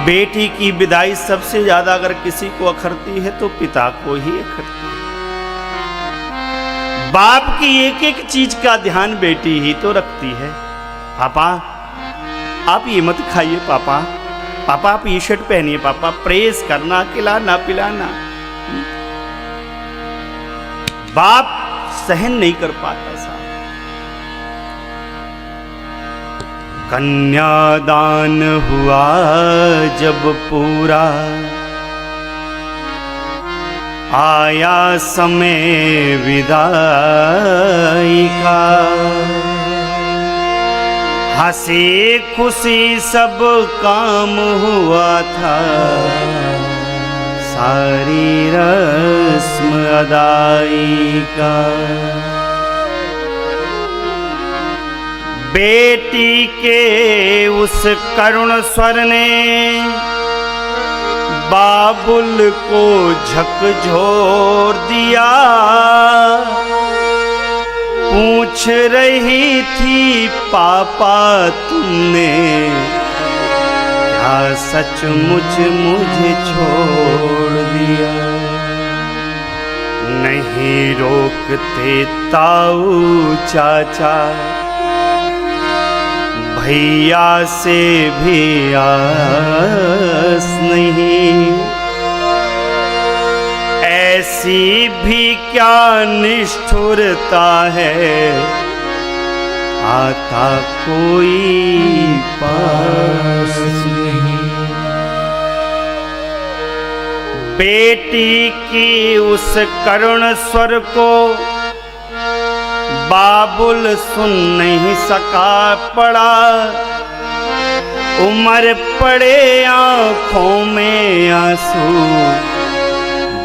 बेटी की विदाई सबसे ज्यादा अगर किसी को अखरती है तो पिता को ही अखरती है। बाप की एक एक चीज का ध्यान बेटी ही तो रखती है। पापा आप ये मत खाइए, पापा पापा आप ये शर्ट पहनिए, पापा प्रेस करना, खिलाना पिलाना। बाप सहन नहीं कर पाता साहब। कन्यादान हुआ जब पूरा, आया समय विदाई का। हंसी खुशी सब काम हुआ था, सारी रस्म अदाई का। बेटी के उस करुण स्वर ने बाबुल को झकझोर दिया। पूछ रही थी पापा तुमने क्या सचमुच मुझे छोड़ दिया। नहीं रोकते ताऊ चाचा, भैया से भी आस नहीं। ऐसी भी क्या निष्ठुरता है, आता कोई पास नहीं। बेटी की उस करुण स्वर को बाबुल सुन नहीं सका, पड़ा उमर पड़े आंखों में आंसू।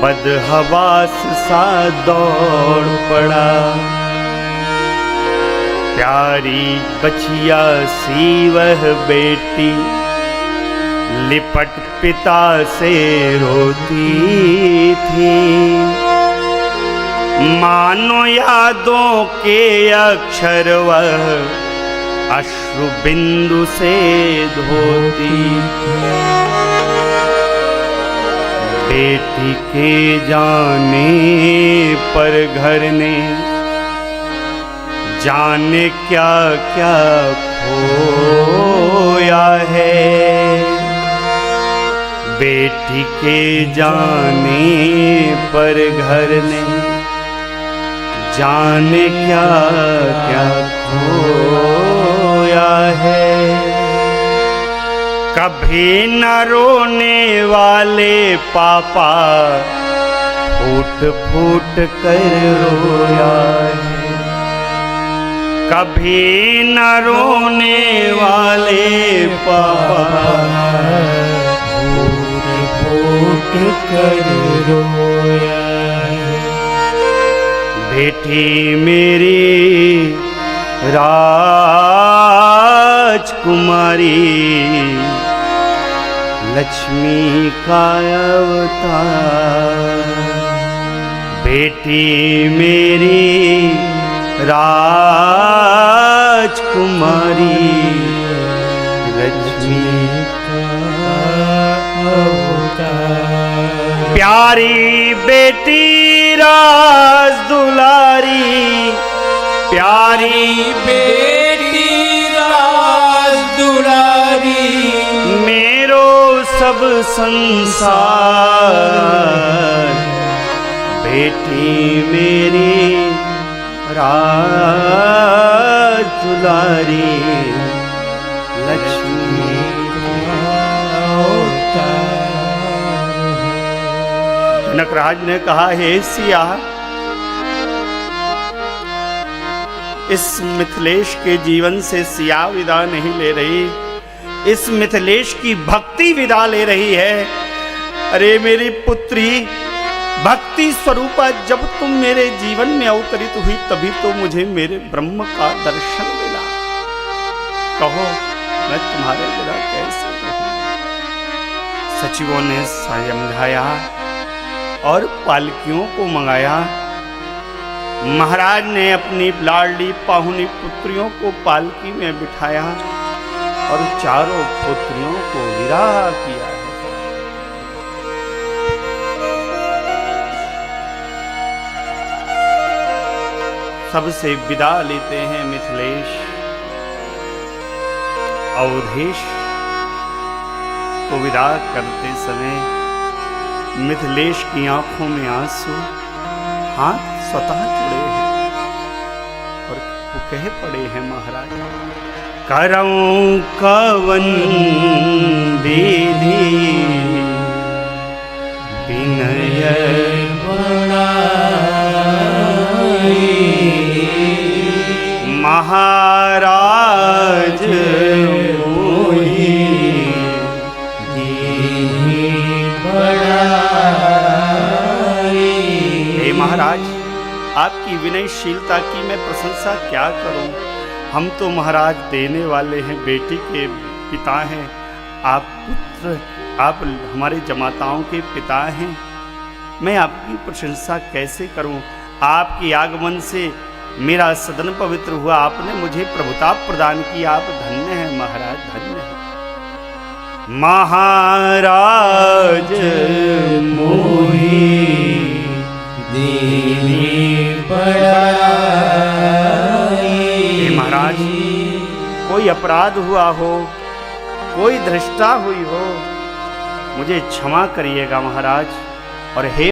बदहवास सा दौड़ पड़ा, प्यारी बचिया सी वह बेटी लिपट पिता से रोती थी। मानो यादों के अक्षर वह अश्रु बिंदु से धोती थी। बेटी के जाने पर घर ने जाने क्या क्या खोया है। बेटी के जाने पर घर ने जाने क्या क्या खोया है। कभी न रोने वाले पापा फूट फूट कर रोया है। कभी न रोने वाले पापा फूट फूट कर रोया है। बेटी मेरी राजकुमारी लक्ष्मी का अवतार। बेटी मेरी राजकुमारी लक्ष्मी का अवतार। प्यारी बेटी राज दुलारी, प्यारी बेटी राज दुलारी। मेरो सब संसार, बेटी मेरी राज दुलारी लक्ष्मी का अवतार। जनकराज ने कहा, हे सिया, इस मिथिलेश के जीवन से सिया विदा नहीं ले रही, इस मिथिलेश की भक्ति विदा ले रही है। अरे मेरी पुत्री, भक्ति स्वरूपा जब तुम मेरे जीवन में अवतरित हुई तभी तो मुझे मेरे ब्रह्म का दर्शन मिला। कहो मैं तुम्हारे बिना कैसे रहूं। सचिवों ने समझाया और पालकियों को मंगाया। महाराज ने अपनी लाडली पाहुनी पुत्रियों को पालकी में बिठाया और चारों पुत्रियों को विदा किया। सबसे विदा लेते हैं मिथिलेश। अवधेश को विदा करते समय मिथिलेश की आंखों में आंसू, हाथ स्वतः जुड़े हैं और वो कह पड़े हैं महाराज, करऊं कवन विधि विनय महाराज मोहि हे महाराज, आपकी विनयशीलता की मैं प्रशंसा क्या करूं। हम तो महाराज देने वाले हैं, बेटी के पिता हैं, आप पुत्र, आप हमारे जमाताओं के पिता हैं। मैं आपकी प्रशंसा कैसे करूं। आपके आगमन से मेरा सदन पवित्र हुआ, आपने मुझे प्रभुता प्रदान की, आप धन्य हैं महाराज, धन्य हैं। महाराज मोहि दीनी पड़ाई। महाराज, कोई अपराध हुआ हो, कोई धृष्टा हुई हो, मुझे क्षमा करिएगा महाराज। और हे